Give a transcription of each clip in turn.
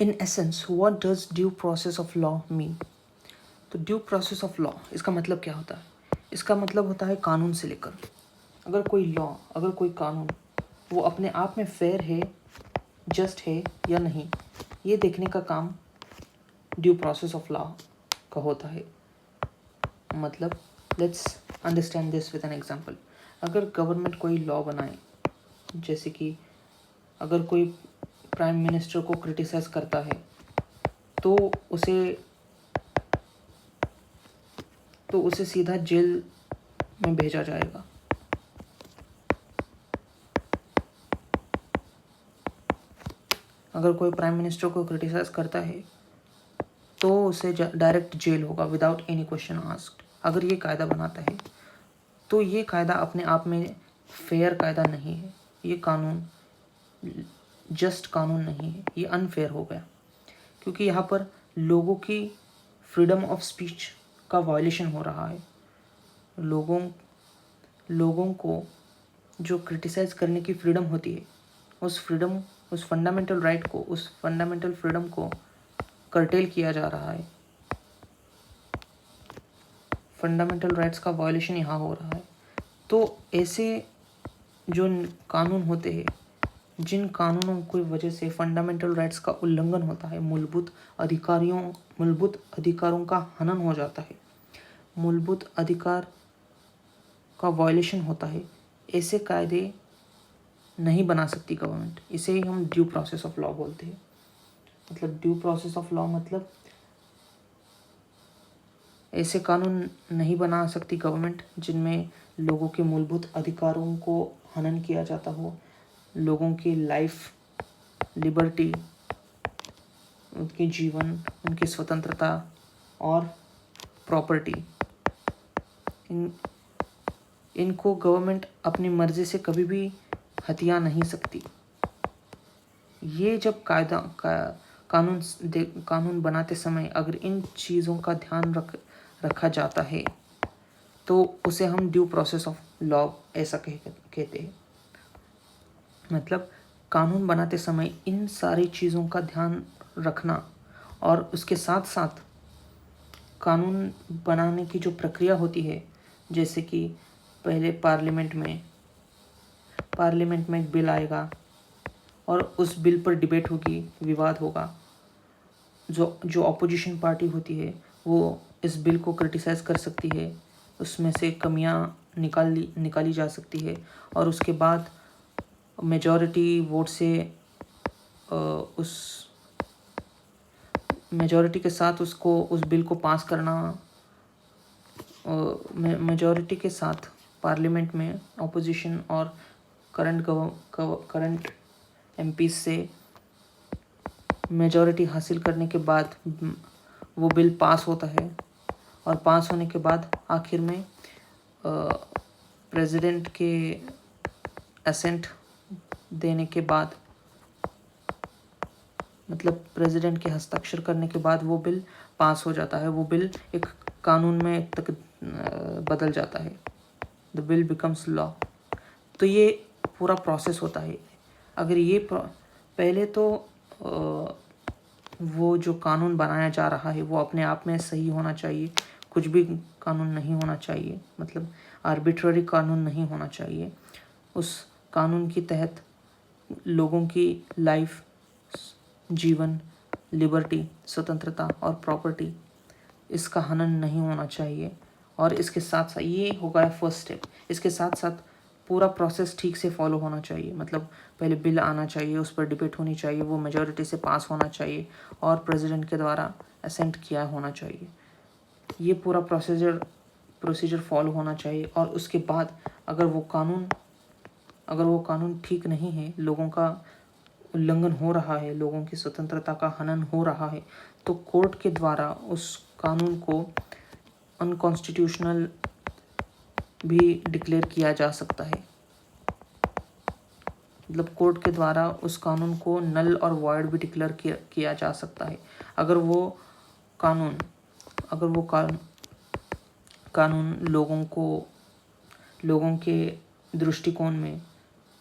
In essence what does due process of law mean? तो due process of law, इसका मतलब क्या होता है? इसका मतलब होता है कानून से लेकर, अगर कोई लॉ, अगर कोई कानून वो अपने आप में फेयर है, जस्ट है या नहीं, ये देखने का काम ड्यू प्रोसेस ऑफ लॉ का होता है। मतलब let's understand this with an example. अगर गवर्नमेंट कोई लॉ बनाए, जैसे कि अगर कोई प्राइम मिनिस्टर को क्रिटिसाइज करता है तो उसे सीधा जेल में भेजा जाएगा। अगर कोई प्राइम मिनिस्टर को क्रिटिसाइज करता है तो उसे डायरेक्ट जेल होगा विदाउट एनी क्वेश्चन आस्क्ड। अगर ये कायदा बनाता है तो ये कायदा अपने आप में फेयर कायदा नहीं है, ये कानून जस्ट कानून नहीं है, ये अनफेयर हो गया, क्योंकि यहाँ पर लोगों की फ्रीडम ऑफ स्पीच का वायलेशन हो रहा है। लोगों को जो क्रिटिसाइज करने की फ्रीडम होती है, उस फंडामेंटल राइट को, उस फंडामेंटल फ्रीडम को कर्टेल किया जा रहा है। फंडामेंटल राइट्स का वायलेशन यहाँ हो रहा है। तो ऐसे जो कानून होते हैं, जिन कानूनों की वजह से फंडामेंटल राइट्स का उल्लंघन होता है, मूलभूत अधिकारों का हनन हो जाता है, मूलभूत अधिकार का वायलेशन होता है, ऐसे कायदे नहीं बना सकती गवर्नमेंट। इसे ही हम ड्यू प्रोसेस ऑफ लॉ बोलते हैं। मतलब ड्यू प्रोसेस ऑफ लॉ मतलब ऐसे कानून नहीं बना सकती गवर्नमेंट जिनमें लोगों के मूलभूत अधिकारों को हनन किया जाता हो, लोगों की लाइफ, लिबर्टी, उनके जीवन, उनकी स्वतंत्रता और प्रॉपर्टी, इनको गवर्नमेंट अपनी मर्जी से कभी भी हथिया नहीं सकती। ये जब कानून बनाते समय अगर इन चीज़ों का ध्यान रखा जाता है तो उसे हम ड्यू प्रोसेस ऑफ लॉ ऐसा कहते हैं। मतलब कानून बनाते समय इन सारी चीज़ों का ध्यान रखना और उसके साथ साथ कानून बनाने की जो प्रक्रिया होती है, जैसे कि पहले पार्लियामेंट में एक बिल आएगा और उस बिल पर डिबेट होगी, विवाद होगा। जो अपोजिशन पार्टी होती है वो इस बिल को क्रिटिसाइज़ कर सकती है, उसमें से कमियां निकाली जा सकती है और उसके बाद मेजॉरिटी वोट से उस मेजॉरिटी के साथ उस बिल को पास करना, मेजॉरिटी के साथ पार्लियामेंट में अपोजिशन और करंट एमपीज से मेजॉरिटी हासिल करने के बाद वो बिल पास होता है और पास होने के बाद आखिर में प्रेसिडेंट के असेंट देने के बाद, मतलब प्रेसिडेंट के हस्ताक्षर करने के बाद वो बिल पास हो जाता है। वो बिल एक कानून में तक बदल जाता है। The bill becomes law. तो ये पूरा प्रोसेस होता है। अगर ये पहले तो वो जो कानून बनाया जा रहा है वो अपने आप में सही होना चाहिए, कुछ भी कानून नहीं होना चाहिए, मतलब आर्बिट्ररी कानून नहीं होना चाहिए। उस कानून के तहत लोगों की लाइफ, जीवन, लिबर्टी, स्वतंत्रता और प्रॉपर्टी, इसका हनन नहीं होना चाहिए। और इसके साथ साथ ये होगा फर्स्ट स्टेप। इसके साथ साथ पूरा प्रोसेस ठीक से फॉलो होना चाहिए। मतलब पहले बिल आना चाहिए, उस पर डिबेट होनी चाहिए, वो मेजॉरिटी से पास होना चाहिए और प्रेसिडेंट के द्वारा असेंट किया होना चाहिए। ये पूरा प्रोसीजर फॉलो होना चाहिए। और उसके बाद अगर वो कानून ठीक नहीं है, लोगों का उल्लंघन हो रहा है, लोगों की स्वतंत्रता का हनन हो रहा है, तो कोर्ट के द्वारा उस कानून को अनकॉन्स्टिट्यूशनल भी डिक्लेयर किया जा सकता है। मतलब कोर्ट के द्वारा उस कानून को नल और वॉइड भी डिक्लेयर किया जा सकता है अगर वो कानून लोगों के दृष्टिकोण में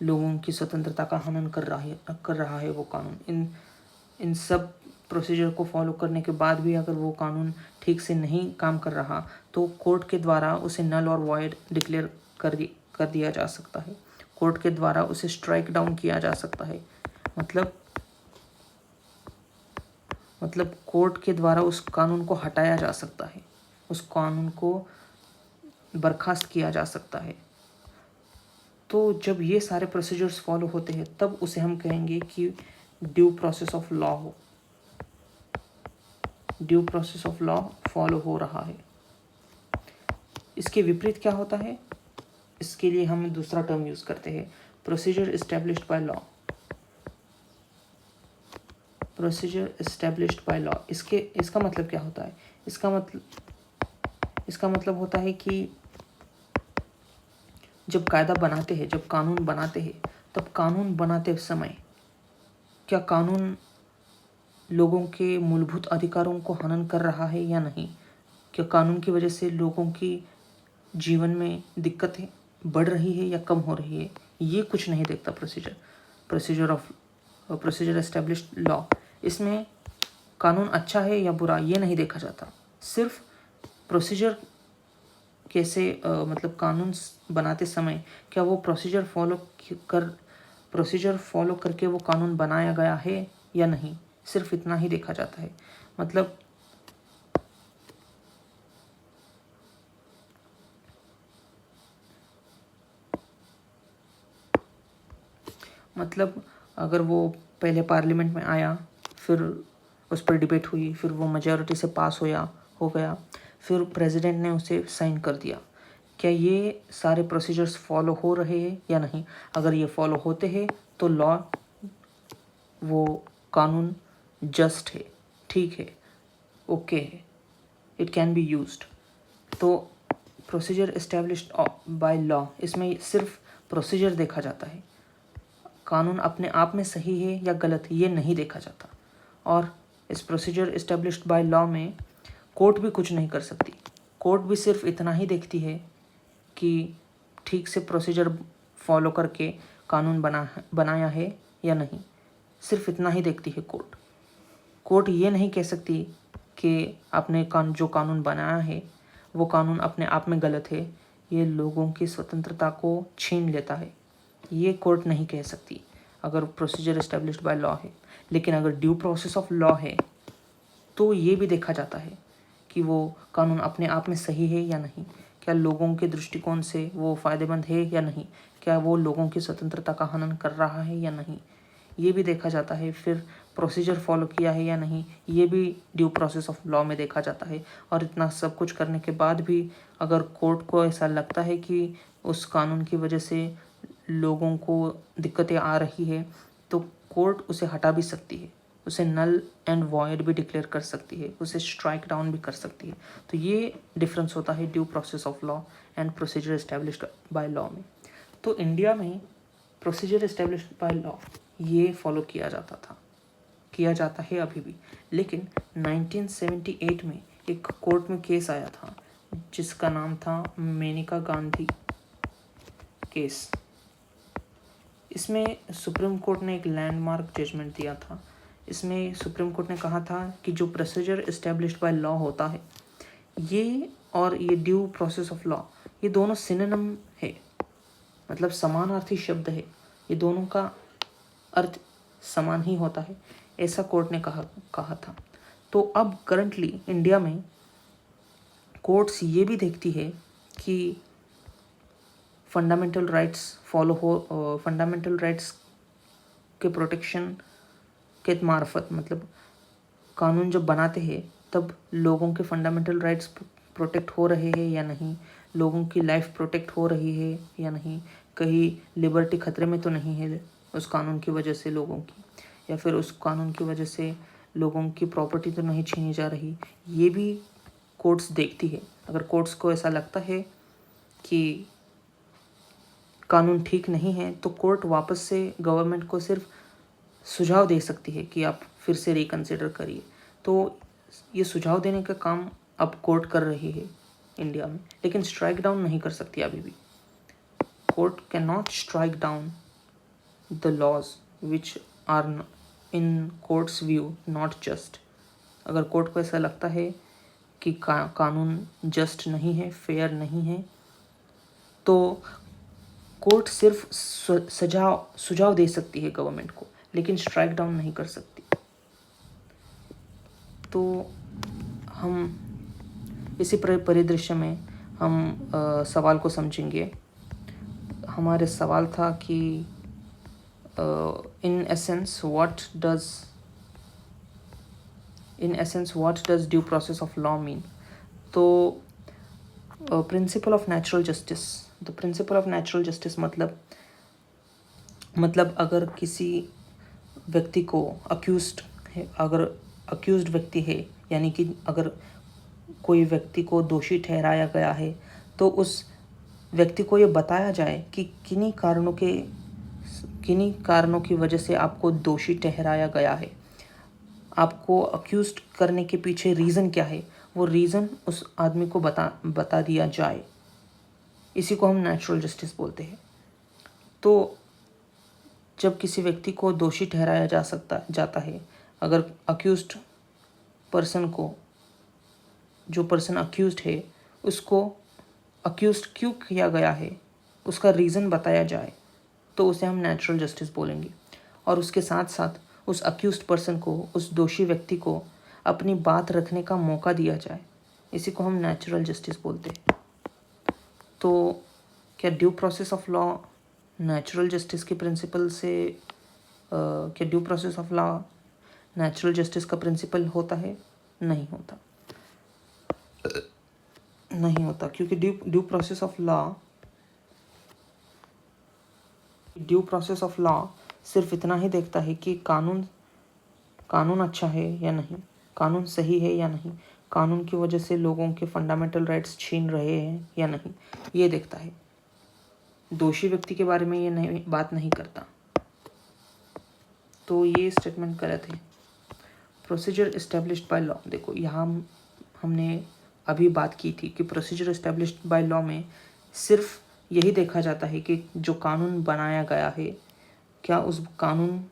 लोगों की स्वतंत्रता का हनन कर रहा है वो कानून। इन सब प्रोसीजर को फॉलो करने के बाद भी अगर वो कानून ठीक से नहीं काम कर रहा तो कोर्ट के द्वारा उसे नल और वॉइड डिक्लेयर कर दिया जा सकता है। कोर्ट के द्वारा उसे स्ट्राइक डाउन किया जा सकता है। मतलब कोर्ट के द्वारा उस कानून को हटाया जा सकता है, उस कानून को बर्खास्त किया जा सकता है। तो जब ये सारे प्रोसीजर्स फॉलो होते हैं तब उसे हम कहेंगे कि ड्यू प्रोसेस ऑफ लॉ हो, due process of law follow हो रहा है। इसके विपरीत क्या होता है, इसके लिए हम दूसरा टर्म यूज करते हैं, procedure established by law. Procedure established by law, इसका मतलब क्या होता है? इसका मतलब होता है कि जब कायदा बनाते हैं, जब कानून बनाते हैं, तब कानून बनाते समय क्या कानून लोगों के मूलभूत अधिकारों को हनन कर रहा है या नहीं? क्या कानून की वजह से लोगों की जीवन में दिक्कतें बढ़ रही है या कम हो रही है? ये कुछ नहीं देखता प्रोसीजर एस्टेब्लिश्ड लॉ। इसमें कानून अच्छा है या बुरा ये नहीं देखा जाता, सिर्फ प्रोसीजर कैसे मतलब कानून बनाते समय क्या वो प्रोसीजर फॉलो करके वो कानून बनाया गया है या नहीं, सिर्फ इतना ही देखा जाता है। मतलब अगर वो पहले पार्लियामेंट में आया, फिर उस पर डिबेट हुई, फिर वो मेजॉरिटी से पास हो गया, फिर प्रेसिडेंट ने उसे साइन कर दिया, क्या ये सारे प्रोसीजर्स फॉलो हो रहे हैं या नहीं? अगर ये फॉलो होते हैं तो लॉ, वो कानून जस्ट है, ठीक है, ओके है, इट कैन बी यूज्ड। तो प्रोसीजर एस्टेब्लिश्ड बाय लॉ, इसमें सिर्फ प्रोसीजर देखा जाता है, कानून अपने आप में सही है या गलत ये नहीं देखा जाता। और इस प्रोसीजर एस्टेब्लिश्ड बाय लॉ में कोर्ट भी कुछ नहीं कर सकती। कोर्ट भी सिर्फ इतना ही देखती है कि ठीक से प्रोसीजर फॉलो करके कानून बनाया है या नहीं, सिर्फ इतना ही देखती है कोर्ट ये नहीं कह सकती कि आपने जो कानून बनाया है वो कानून अपने आप में गलत है, ये लोगों की स्वतंत्रता को छीन लेता है, ये कोर्ट नहीं कह सकती अगर प्रोसीजर एस्टेब्लिश्ड बाय लॉ है। लेकिन अगर ड्यू प्रोसेस ऑफ लॉ है तो ये भी देखा जाता है कि वो कानून अपने आप में सही है या नहीं, क्या लोगों के दृष्टिकोण से वो फ़ायदेमंद है या नहीं, क्या वो लोगों की स्वतंत्रता का हनन कर रहा है या नहीं, ये भी देखा जाता है। फिर प्रोसीजर फॉलो किया है या नहीं, ये भी ड्यू प्रोसेस ऑफ लॉ में देखा जाता है। और इतना सब कुछ करने के बाद भी अगर कोर्ट को ऐसा लगता है कि उस कानून की वजह से लोगों को दिक्कतें आ रही है तो कोर्ट उसे हटा भी सकती है, उसे नल एंड वॉइड भी डिक्लेयर कर सकती है, उसे स्ट्राइक डाउन भी कर सकती है। तो ये डिफरेंस होता है due process of law and procedure established by law में। तो इंडिया में प्रोसीजर एस्टेब्लिश्ड बाय लॉ ये फॉलो किया जाता है अभी भी। लेकिन 1978 में एक कोर्ट में केस आया था जिसका नाम था मेनका गांधी केस। इसमें सुप्रीम कोर्ट ने एक लैंडमार्क जजमेंट दिया था। इसमें सुप्रीम कोर्ट ने कहा था कि जो प्रोसीजर एस्टेब्लिश्ड बाय लॉ होता है ये और ये ड्यू प्रोसेस ऑफ लॉ ये दोनों सिनोनिम है, मतलब समानार्थी शब्द है, ये दोनों का अर्थ समान ही होता है, ऐसा कोर्ट ने कहा था। तो अब करंटली इंडिया में कोर्ट्स ये भी देखती है कि फंडामेंटल राइट्स के प्रोटेक्शन के मार्फत, मतलब कानून जब बनाते हैं तब लोगों के फंडामेंटल राइट्स प्रोटेक्ट हो रहे हैं या नहीं, लोगों की लाइफ प्रोटेक्ट हो रही है या नहीं, कहीं लिबर्टी खतरे में तो नहीं है उस कानून की वजह से लोगों की, या फिर उस कानून की वजह से लोगों की प्रॉपर्टी तो नहीं छीनी जा रही, ये भी कोर्ट्स देखती है। अगर कोर्ट्स को ऐसा लगता है कि कानून ठीक नहीं है तो कोर्ट वापस से गवर्नमेंट को सिर्फ सुझाव दे सकती है कि आप फिर से रिकन्सिडर करिए। तो ये सुझाव देने का काम अब कोर्ट कर रही है इंडिया में, लेकिन स्ट्राइक डाउन नहीं कर सकती अभी भी। Court can not strike down the laws which are in courts view not just. अगर कोर्ट को ऐसा लगता है कि कानून जस्ट नहीं है, फेयर नहीं है, तो कोर्ट सिर्फ सुझाव दे सकती है गवर्नमेंट को, लेकिन स्ट्राइक डाउन नहीं कर सकती। तो हम इसी परिदृश्य में हम सवाल को समझेंगे। हमारे सवाल था कि in essence what does due process of law mean. तो principle of natural justice, the principle of natural justice मतलब अगर किसी व्यक्ति को अगर अक्यूज्ड व्यक्ति है, यानी कि अगर कोई व्यक्ति को दोषी ठहराया गया है, तो उस व्यक्ति को ये बताया जाए कि किन्हीं कारणों की वजह से आपको दोषी ठहराया गया है, आपको अक्यूज्ड करने के पीछे रीज़न क्या है, वो रीज़न उस आदमी को बता दिया जाए। इसी को हम नेचुरल जस्टिस बोलते हैं। तो जब किसी व्यक्ति को दोषी ठहराया जाता है, अगर अक्यूज्ड पर्सन को, जो पर्सन अक्यूज्ड है, उसको अक्यूज्ड क्यों किया गया है, उसका रीज़न बताया जाए, तो उसे हम नेचुरल जस्टिस बोलेंगे। और उसके साथ साथ उस अक्यूज्ड पर्सन को, उस दोषी व्यक्ति को अपनी बात रखने का मौका दिया जाए, इसी को हम नेचुरल जस्टिस बोलते हैं। तो क्या due process of law natural justice के प्रिंसिपल से क्या due process of law natural justice का प्रिंसिपल होता है? नहीं होता, क्योंकि ड्यू प्रोसेस ऑफ लॉ सिर्फ इतना ही देखता है कि कानून अच्छा है या नहीं, कानून सही है या नहीं, कानून की वजह से लोगों के फंडामेंटल राइट्स छीन रहे हैं या नहीं, ये देखता है। दोषी व्यक्ति के बारे में ये बात नहीं करता। तो ये स्टेटमेंट गलत है। प्रोसीजर एस्टेब्लिश्ड बाय लॉ, देखो यहाँ हमने अभी बात की थी कि प्रोसीजर एस्टेब्लिश्ड बाय लॉ में सिर्फ यही देखा जाता है कि जो कानून बनाया गया है, क्या उस कानून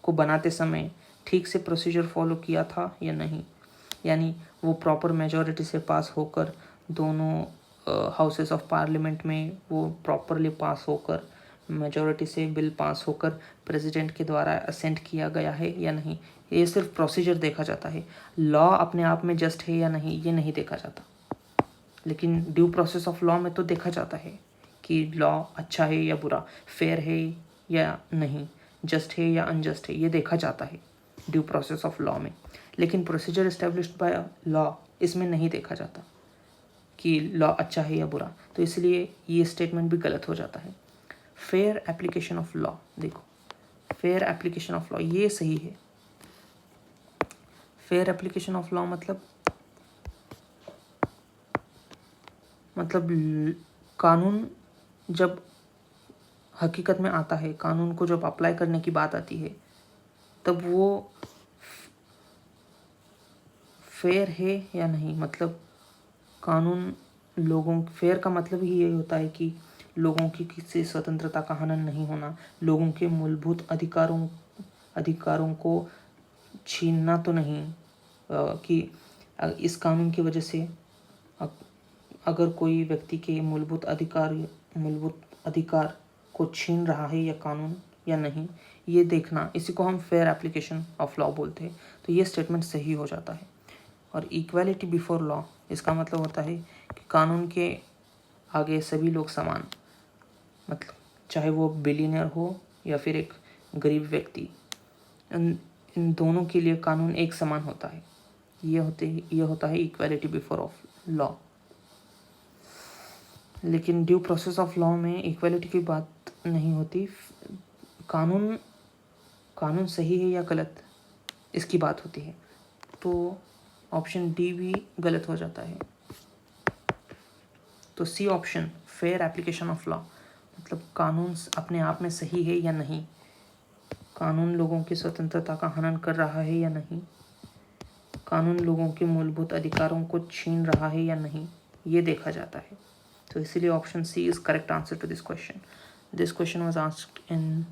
को बनाते समय ठीक से प्रोसीजर फॉलो किया था या नहीं, यानी वो प्रॉपर मेजॉरिटी से पास होकर, दोनों हाउसेस ऑफ पार्लियामेंट में वो प्रॉपरली पास होकर, मेजॉरिटी से बिल पास होकर प्रेसिडेंट के द्वारा असेंट किया गया है या नहीं, ये सिर्फ प्रोसीजर देखा जाता है। लॉ अपने आप में जस्ट है या नहीं, ये नहीं देखा जाता। लेकिन ड्यू प्रोसेस ऑफ लॉ में तो देखा जाता है कि लॉ अच्छा है या बुरा, फेयर है या नहीं, जस्ट है या अनजस्ट है, ये देखा जाता है ड्यू प्रोसेस ऑफ लॉ में। लेकिन प्रोसीजर एस्टेब्लिश्ड बाय लॉ, इसमें नहीं देखा जाता कि लॉ अच्छा है या बुरा, तो इसलिए ये स्टेटमेंट भी गलत हो जाता है। फेयर एप्लीकेशन ऑफ लॉ, देखो फेयर एप्लीकेशन ऑफ लॉ ये सही है। फेयर एप्लीकेशन ऑफ लॉ मतलब कानून जब हकीकत में आता है, कानून को जब अप्लाई करने की बात आती है, तब वो फेयर है या नहीं, मतलब कानून फेयर का मतलब ही ये होता है कि लोगों की किसी स्वतंत्रता का हनन नहीं होना, लोगों के मूलभूत अधिकारों को छीनना तो नहीं, कि इस कानून की वजह से अगर कोई व्यक्ति के मूलभूत अधिकार को छीन रहा है या कानून या नहीं, ये देखना, इसी को हम फेयर एप्लीकेशन ऑफ लॉ बोलते हैं। तो ये स्टेटमेंट सही हो जाता है। और इक्वालिटी बिफोर लॉ, इसका मतलब होता है कि कानून के आगे सभी लोग समान, मतलब चाहे वो बिलियनर हो या फिर एक गरीब व्यक्ति, इन दोनों के लिए कानून एक समान होता है। ये होता है इक्वालिटी बिफोर ऑफ लॉ। लेकिन ड्यू प्रोसेस ऑफ लॉ में इक्वालिटी की बात नहीं होती, कानून सही है या गलत, इसकी बात होती है। तो ऑप्शन डी भी गलत हो जाता है। तो C option, fair application of law, मतलब कानून अपने आप में सही है या नहीं, कानून लोगों की स्वतंत्रता का हनन कर रहा है या नहीं, कानून लोगों के मूलभूत अधिकारों को छीन रहा है या नहीं, ये देखा जाता है। तो इसीलिए option C is correct answer to this question. This question was asked in